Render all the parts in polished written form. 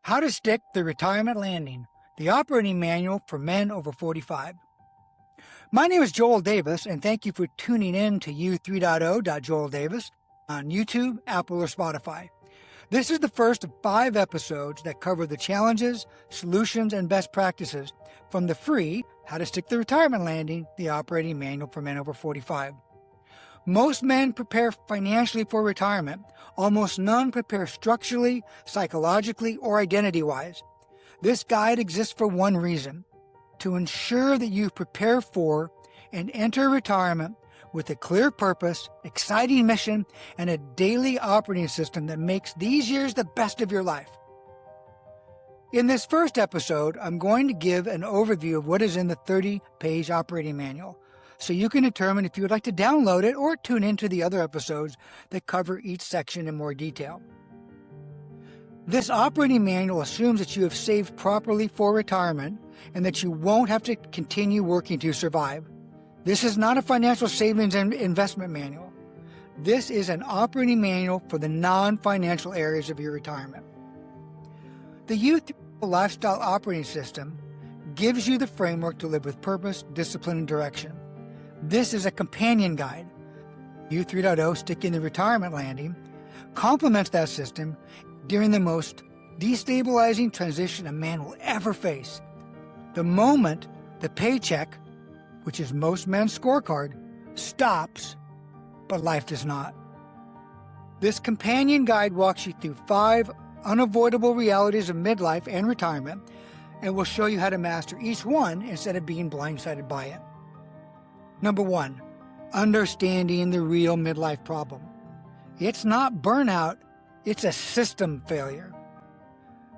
How to Stick the Retirement Landing, the operating manual for men over 45. My name is Joel Davis, and thank you for tuning in to U3.0.Joel Davis on YouTube, Apple, or Spotify. This is the first of 5 episodes that cover the challenges, solutions, and best practices from the free How to Stick the Retirement Landing, the operating manual for men over 45. Most men prepare financially for retirement. Almost none prepare structurally, psychologically, or identity-wise. This guide exists for one reason: to ensure that you prepare for and enter retirement with a clear purpose, exciting mission, and a daily operating system that makes these years the best of your life. In this first episode, I'm going to give an overview of what is in the 30-page operating manual, so you can determine if you would like to download it or tune into the other episodes that cover each section in more detail. This operating manual assumes that you have saved properly for retirement and that you won't have to continue working to survive. This is not a financial savings and investment manual. This is an operating manual for the non-financial areas of your retirement. The Youth Lifestyle Operating System gives you the framework to live with purpose, discipline, and direction. This is a companion guide. U3.0 Sticking the Retirement Landing complements that system during the most destabilizing transition a man will ever face. The moment the paycheck, which is most men's scorecard, stops, but life does not. This companion guide walks you through 5 unavoidable realities of midlife and retirement and will show you how to master each one instead of being blindsided by it. Number 1, understanding the real midlife problem. It's not burnout, it's a system failure.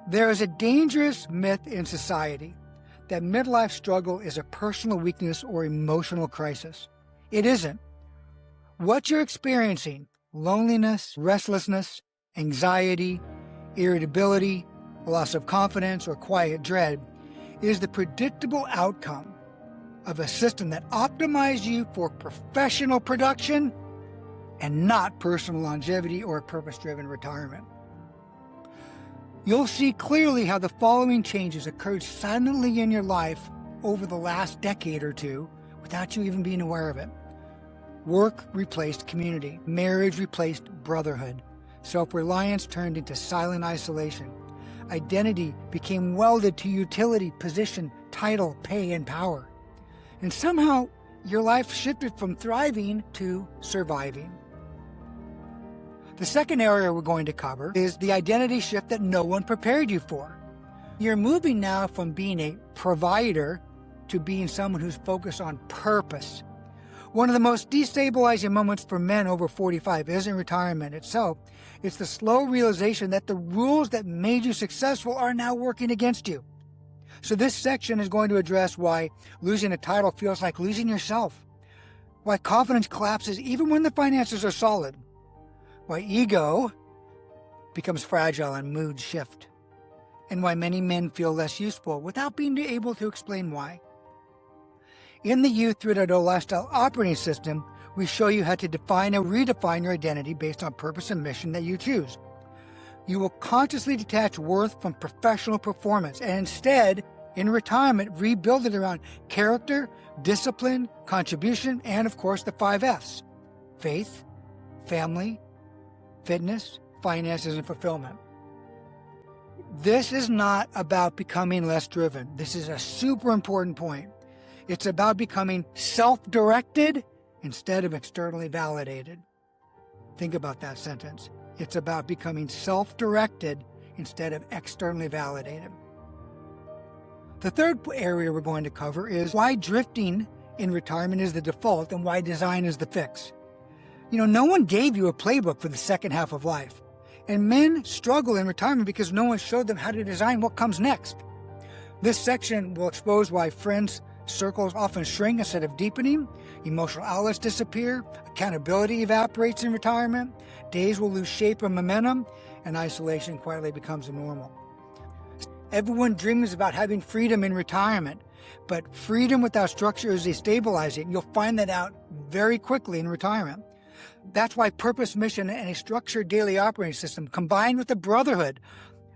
There is a dangerous myth in society that midlife struggle is a personal weakness or emotional crisis. It isn't. What you're experiencing, loneliness, restlessness, anxiety, irritability, loss of confidence, or quiet dread, is the predictable outcome of a system that optimized you for professional production and not personal longevity or purpose-driven retirement. You'll see clearly how the following changes occurred silently in your life over the last decade or two without you even being aware of it. Work replaced community. Marriage replaced brotherhood. Self-reliance turned into silent isolation. Identity became welded to utility, position, title, pay, and power. And somehow, your life shifted from thriving to surviving. The second area we're going to cover is the identity shift that no one prepared you for. You're moving now from being a provider to being someone who's focused on purpose. One of the most destabilizing moments for men over 45 isn't retirement itself. It's the slow realization that the rules that made you successful are now working against you. So this section is going to address why losing a title feels like losing yourself, why confidence collapses even when the finances are solid, why ego becomes fragile and moods shift, and why many men feel less useful without being able to explain why. In the Youth 3.0 Lifestyle Operating System, we show you how to define and redefine your identity based on purpose and mission that you choose. You will consciously detach worth from professional performance and instead, in retirement, rebuild it around character, discipline, contribution, and of course the 5 F's: faith, family, fitness, finances, and fulfillment. This is not about becoming less driven. This is a super important point. It's about becoming self-directed instead of externally validated. Think about that sentence. It's about becoming self-directed instead of externally validated. The third area we're going to cover is why drifting in retirement is the default and why design is the fix. No one gave you a playbook for the second half of life. And men struggle in retirement because no one showed them how to design what comes next. This section will expose why friends' circles often shrink instead of deepening, emotional outlets disappear, accountability evaporates in retirement, days will lose shape and momentum, and isolation quietly becomes the normal. Everyone dreams about having freedom in retirement, but freedom without structure is destabilizing. You'll find that out very quickly in retirement. That's why purpose, mission, and a structured daily operating system combined with the brotherhood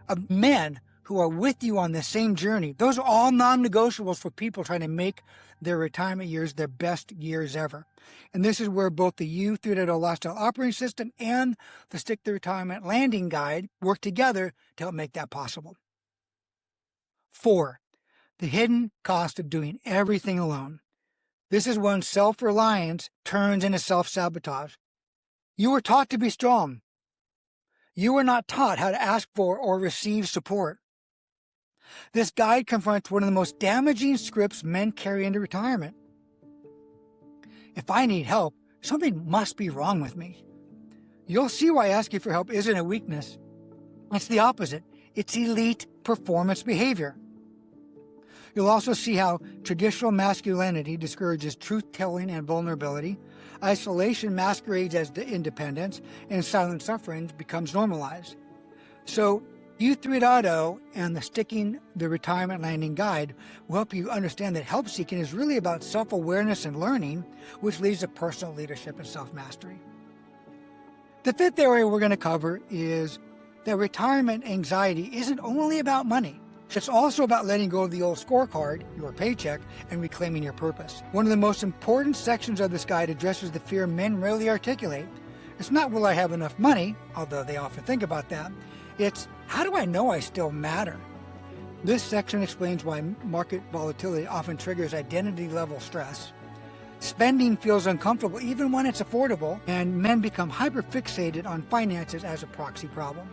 of men who are with you on the same journey. Those are all non-negotiables for people trying to make their retirement years their best years ever. And this is where both the U 3.0 Lifestyle Operating System and the Stick to Retirement Landing Guide work together to help make that possible. 4. The hidden cost of doing everything alone. This is when self-reliance turns into self-sabotage. You were taught to be strong. You were not taught how to ask for or receive support. This guide confronts one of the most damaging scripts men carry into retirement. If I need help, something must be wrong with me. You'll see why asking for help isn't a weakness. It's the opposite. It's elite performance behavior. You'll also see how traditional masculinity discourages truth-telling and vulnerability, isolation masquerades as independence, and silent suffering becomes normalized. So, U 3.0 and the Sticking the Retirement Landing Guide will help you understand that help seeking is really about self-awareness and learning, which leads to personal leadership and self-mastery. The fifth area we're going to cover is that retirement anxiety isn't only about money. It's also about letting go of the old scorecard, your paycheck, and reclaiming your purpose. One of the most important sections of this guide addresses the fear men rarely articulate. It's not, will I have enough money, although they often think about that. It's, how do I know I still matter? This section explains why market volatility often triggers identity-level stress. Spending feels uncomfortable even when it's affordable, and men become hyper-fixated on finances as a proxy problem.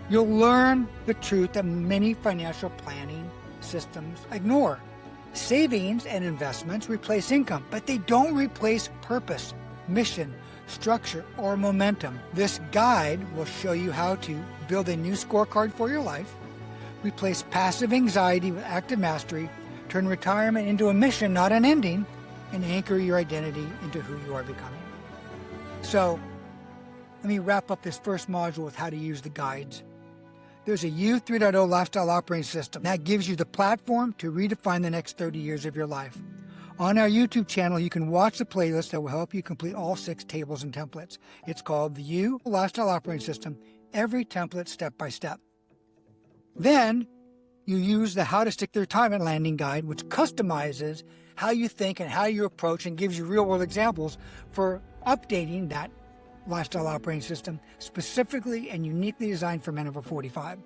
You'll learn the truth that many financial planning systems ignore. Savings and investments replace income, but they don't replace purpose, mission, structure, or momentum. This guide will show you how to build a new scorecard for your life, replace passive anxiety with active mastery, turn retirement into a mission, not an ending, and anchor your identity into who you are becoming. So, let me wrap up this first module with how to use the guides. There's a U 3.0 Lifestyle Operating System that gives you the platform to redefine the next 30 years of your life. On our YouTube channel, you can watch the playlist that will help you complete all 6 tables and templates. It's called the U Lifestyle Operating System, every template step by step. Then, you use the How to Stick the Retirement Landing Guide, which customizes how you think and how you approach and gives you real-world examples for updating that lifestyle operating system specifically and uniquely designed for men over 45.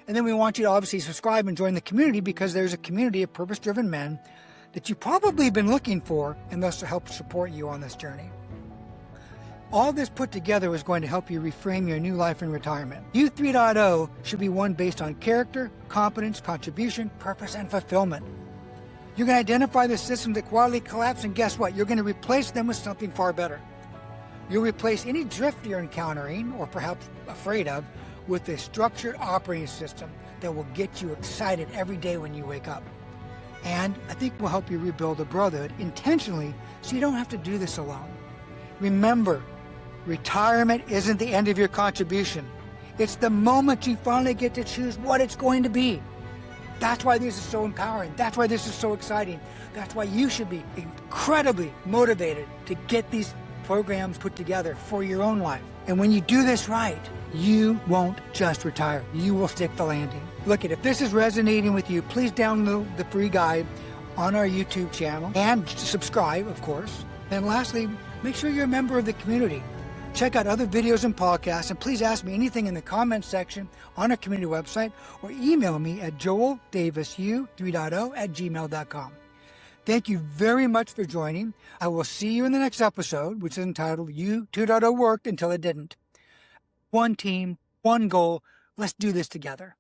And then we want you to obviously subscribe and join the community, because there's a community of purpose-driven men that you've probably been looking for, and thus to help support you on this journey. All this put together is going to help you reframe your new life in retirement. U 3.0 should be one based on character, competence, contribution, purpose, and fulfillment. You're going to identify the systems that quietly collapse, and guess what? You're going to replace them with something far better. You'll replace any drift you're encountering, or perhaps afraid of, with a structured operating system that will get you excited every day when you wake up. And I think will help you rebuild a brotherhood intentionally, so you don't have to do this alone. Remember, retirement isn't the end of your contribution. It's the moment you finally get to choose what it's going to be. That's why this is so empowering. That's why this is so exciting. That's why you should be incredibly motivated to get these programs put together for your own life. And when you do this right, you won't just retire. You will stick the landing. Look, if this is resonating with you, please download the free guide on our YouTube channel and subscribe, of course. And lastly, make sure you're a member of the community. Check out other videos and podcasts, and please ask me anything in the comments section on our community website, or email me at joeldavisu3.0@gmail.com. Thank you very much for joining. I will see you in the next episode, which is entitled U 2.0 Worked Until It Didn't. One team, one goal. Let's do this together.